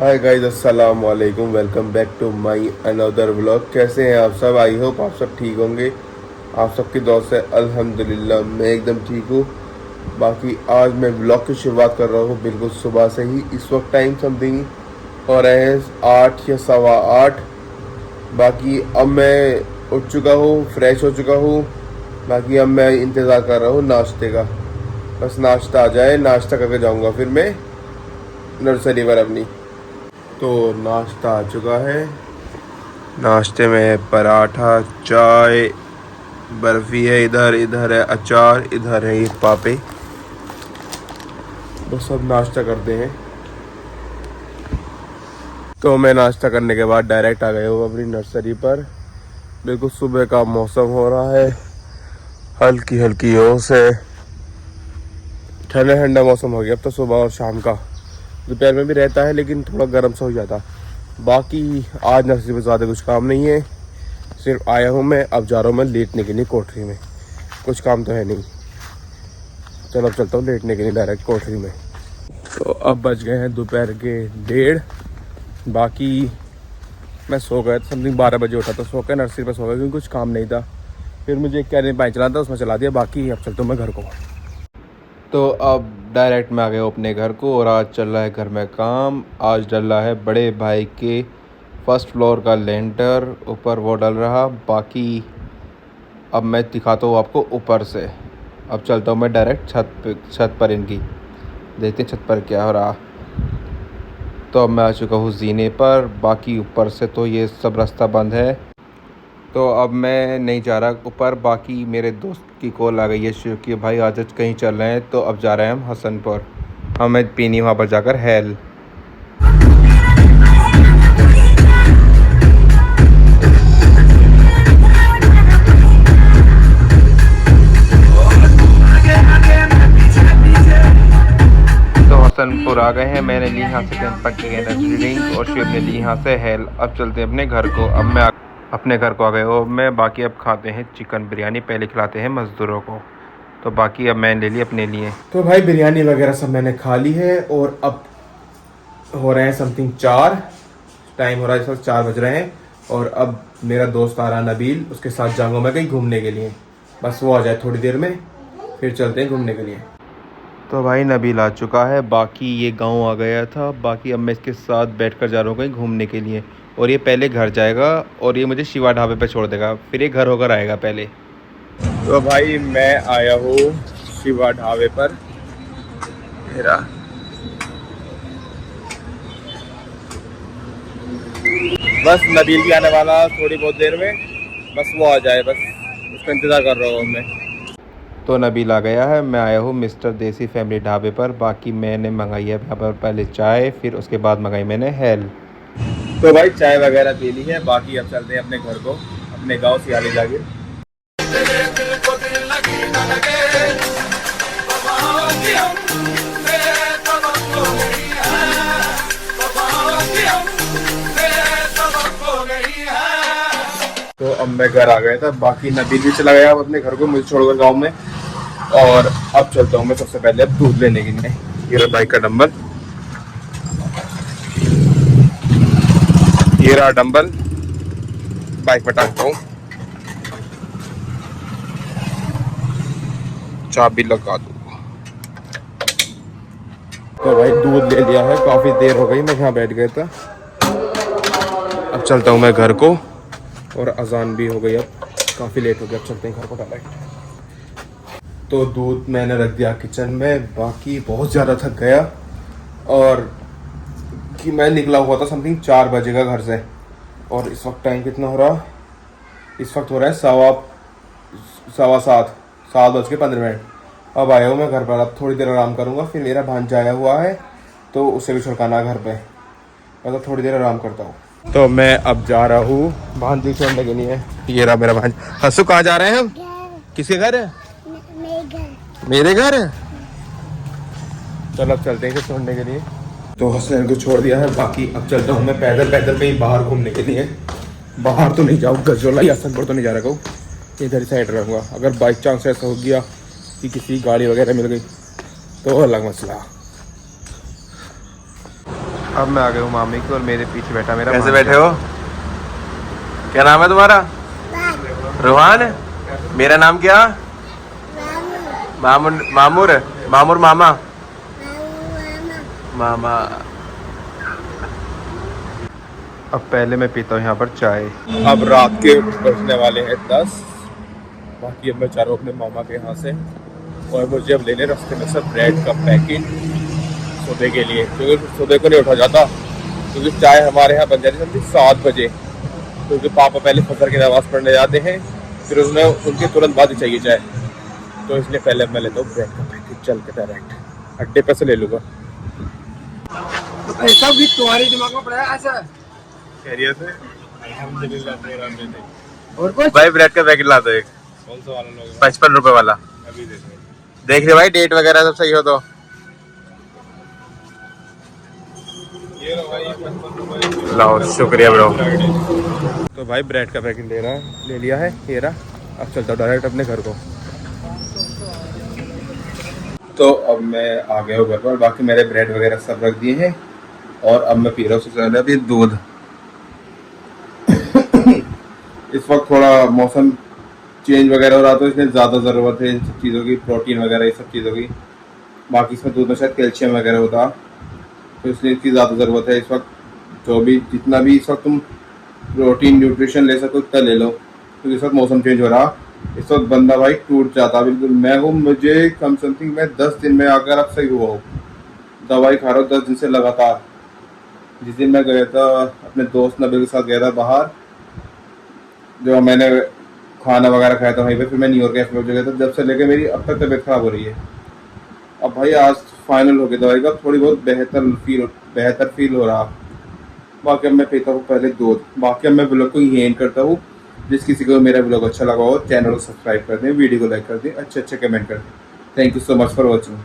हाय guys, अस्सलाम वालेकुम। Welcome back to my another vlog. कैसे हैं आप सब? आई होप आप सब ठीक होंगे। आप सबकी दुआ से अल्हम्दुलिल्लाह मैं एकदम ठीक हूँ। बाकी आज मैं व्लॉग की शुरुआत कर रहा हूँ बिल्कुल सुबह से ही। इस वक्त टाइम समथिंग हो रहे हैं 8 या सवा 8। बाकी अब मैं उठ चुका हूँ, फ्रेश हो चुका हूँ। बाकी अब मैं इंतज़ार कर रहा हूँ नाश्ते का। बस नाश्ता आ जाए, नाश्ता करके जाऊँगा फिर मैं नर्सरी पर अपनी। तो नाश्ता आ चुका है। नाश्ते में पराठा, चाय, बर्फ़ी है, इधर इधर है अचार, इधर है ये पापे। बस सब नाश्ता करते हैं। तो मैं नाश्ता करने के बाद डायरेक्ट आ गया हूँ अपनी नर्सरी पर। बिल्कुल सुबह का मौसम हो रहा है, हल्की हल्की ओस है, ठंडा ठंडा मौसम हो गया अब तो। सुबह और शाम का दोपहर में भी रहता है लेकिन थोड़ा गर्म सा हो जाता। बाकी आज नर्सरी में ज़्यादा कुछ काम नहीं है, सिर्फ आया हूँ मैं। अब जा रहा हूँ मैं लेटने के लिए कोठरी में। कुछ काम तो है नहीं। चलो अब चलता हूँ लेटने के लिए डायरेक्ट कोठरी में। तो अब बज गए हैं दोपहर के 1:30। बाकी मैं सो गया था, समथिंग 12 बजे उठा तो सो के नर्सरी पर सो गया क्योंकि कुछ काम नहीं था। फिर मुझे एक कैरियर बाइक चलाना था, उसमें चला दिया। बाकी अब चलता हूँ मैं घर को। तो अब डायरेक्ट मैं आ गया अपने घर को और आज चल रहा है घर में काम। आज डल रहा है बड़े भाई के फर्स्ट फ्लोर का लेंटर, ऊपर वो डल रहा। बाकी अब मैं दिखाता हूँ आपको ऊपर से। अब चलता हूँ मैं डायरेक्ट छत पर इनकी, देखते हैं छत पर क्या हो रहा। तो अब मैं आ चुका हूँ जीने पर। बाकी ऊपर से तो ये सब रास्ता बंद है, तो अब मैं नहीं जा रहा ऊपर। बाकी मेरे दोस्त की कॉल आ गई है शिव की, भाई आज कहीं चल रहे हैं। तो अब जा रहे हैं हम हसनपुर, हमें पीनी वहाँ पर जाकर हेल। तो हसनपुर आ गए हैं। मैंने ली यहाँ से कैंपा की एनर्जी ड्रिंक और शिव ने ली यहाँ से हेल। अब चलते हैं अपने घर को। अब मैं अपने घर को आ गए हो मैं। बाकी अब खाते हैं चिकन बिरयानी, पहले खिलाते हैं मज़दूरों को। तो बाकी अब मैंने ले ली अपने लिए। तो भाई बिरयानी वगैरह सब मैंने खा ली है और अब हो रहे हैं समथिंग 4। टाइम हो रहा है इस वक्त 4 बज रहे हैं। और अब मेरा दोस्त आ रहा है नबील, उसके साथ जाऊँगा मैं कहीं घूमने के लिए। बस वो आ जाए थोड़ी देर में, फिर चलते हैं घूमने के लिए। तो भाई नबील आ चुका है। बाकी ये गांव आ गया था। बाकी अब मैं इसके साथ बैठकर जा रहा हूँ कहीं घूमने के लिए। और ये पहले घर जाएगा और ये मुझे शिवा ढाबे पे छोड़ देगा, फिर ये घर होकर आएगा पहले। तो भाई मैं आया हूँ शिवा ढाबे पर। मेरा बस नबील भी आने वाला थोड़ी बहुत देर में, बस वो आ जाए, बस उसका इंतज़ार कर रहा हूँ मैं। तो नबील आ गया है। मैं आया हूँ मिस्टर देसी फैमिली ढाबे पर। बाकी मैंने मंगाई है यहाँ पर पहले चाय, फिर उसके बाद मंगाई मैंने हेल। तो भाई चाय वगैरह पी ली है। बाकी अब चलते हैं अपने घर को, अपने गांव सियाली जाके। तो अब मैं घर आ गया था। बाकी नबील भी चला गया अब अपने घर को, मुझे छोड़कर गाँव में। और अब चलता हूँ मैं सबसे पहले अब दूध लेने के लिए। ये रहा बाइक का डंबल, ये रहा डंबल, बाइक में टांगता हूँ, चाबी लगा दूँ। तो भाई दूध ले लिया है, काफ़ी देर हो गई मैं यहाँ बैठ गया था। अब चलता हूँ मैं घर को और अजान भी हो गई, अब काफ़ी लेट हो गया। अब चलते हैं घर को डायरेक्ट। तो दूध मैंने रख दिया किचन में। बाकी बहुत ज़्यादा थक गया और कि मैं निकला हुआ था समथिंग 4 बजे का घर से। और इस वक्त टाइम कितना हो रहा? इस वक्त हो रहा है 7:15, 7:15। अब आया हूँ मैं घर पर। अब थोड़ी देर आराम करूँगा, फिर मेरा भांजा आया हुआ है तो उसे भी छुड़काना घर पे। मतलब थोड़ी देर आराम करता हूँ। तो मैं अब जा रहा हूँ भांजी छोड़ने के लिए। ये रहा मेरा भांजा। हंसू कहाँ जा रहे हैं हम? किसके घर है? मेरे घर है। चलो अब चलते हैं छोड़ने के लिए। तो हसनैन को छोड़ दिया है। बाकी अब चलता हूँ मैं पैदल पैदल कहीं बाहर घूमने के लिए। बाहर तो नहीं जाऊँ, गजोला या हसनपुर तो नहीं जा रहा हूँ, इधर ही साइड रहूँगा। अगर बाई चांस ऐसा हो गया कि किसी गाड़ी वगैरह मिल गई तो अलग मसला। अब मैं आ गया हूँ मामी की और मेरे पीछे बैठा मेरा। कैसे बैठे हो? क्या नाम है तुम्हारा? रोहान। मेरा नाम क्या? मामूर। मामूर मामूर मामा मामा। अब पहले मैं पीता हूँ यहाँ पर चाय। अब रात के बजने वाले हैं 10। बाकी अब मैं जा रहा हूँ अपने मामा के यहाँ से और मुझे अब लेने रास्ते में सब ब्रेड का पैकेट सुबह के लिए, क्योंकि सुबह को नहीं उठा जाता, क्योंकि चाय हमारे यहाँ बन जाती है समझी 7 बजे, क्योंकि पापा पहले फजर की नमाज़ पढ़ने जाते हैं, फिर उसमें उनके तुरंत बाद ही चाहिए चाय, तो इसलिए पहले मैं लेता हूँ ब्रेड का पैकेट चल के डायरेक्ट अड्डे पे से ले लूँगा। ऐसा भी तुम्हारे दिमाग में पड़ा है ऐसा? खैरियत है अल्हम्दुलिल्लाह पूरा में नहीं। और कुछ? भाई ब्रेड का पैकेट ला दो एक। कौन सा वाला लोगे? 55 रुपए वाला। अभी देख रहे भाई डेट वगैरह सब सही हो तो। ये लो भाई 55 रुपए। लाओ शुक्रिया ब्रो। तो भाई ब्रेड का पैकेट ले लिया है ये रहा। अब चलता हूँ डायरेक्ट अपने घर को। तो अब मैं आ गया हूँ घर पर, बाकी मेरे ब्रेड वगैरह सब रख दिए हैं और अब मैं पी रहा हूँ सबसे पहले अभी दूध। इस वक्त थोड़ा मौसम चेंज वगैरह हो रहा तो इसमें ज़्यादा ज़रूरत है इन सब चीज़ों की, प्रोटीन वगैरह ये सब चीज़ों की। बाकी इसमें दूध में शायद कैल्शियम वगैरह होता, तो इसलिए इसकी ज़्यादा ज़रूरत है इस वक्त। जो भी जितना भी इस वक्त तुम प्रोटीन न्यूट्रिशन ले सको उतना ले लो, क्योंकि इस वक्त मौसम चेंज हो रहा, इस वक्त बंदा भाई टूट जाता बिल्कुल। मैं हूँ, मुझे कम समथिंग मैं 10 दिन में आकर अब सही हुआ हूँ, दवाई खा रहा हूँ 10 दिन से लगातार। जिस दिन मैं गया था अपने दोस्त नबील के साथ गया था बाहर, जो मैंने खाना वगैरह खाया था वहीं पे, फिर मैं न्यूयॉर्क एयरपोर्ट गया था, जब से लेके मेरी अब तक तबीयत खराब हो रही है। अब भाई आज फाइनल हो गया दवाई का, थोड़ी बहुत बेहतर फील हो रहा। बाकी अब मैं पीता हूँ पहले दूध। बाकी अब मैं ब्लॉग को यही एंड करता हूँ। जिस किसी को मेरा ब्लॉग अच्छा लगा हो चैनल को सब्सक्राइब कर दें, वीडियो को लाइक कर दें, अच्छे कमेंट कर दें। Thank you so much for watching.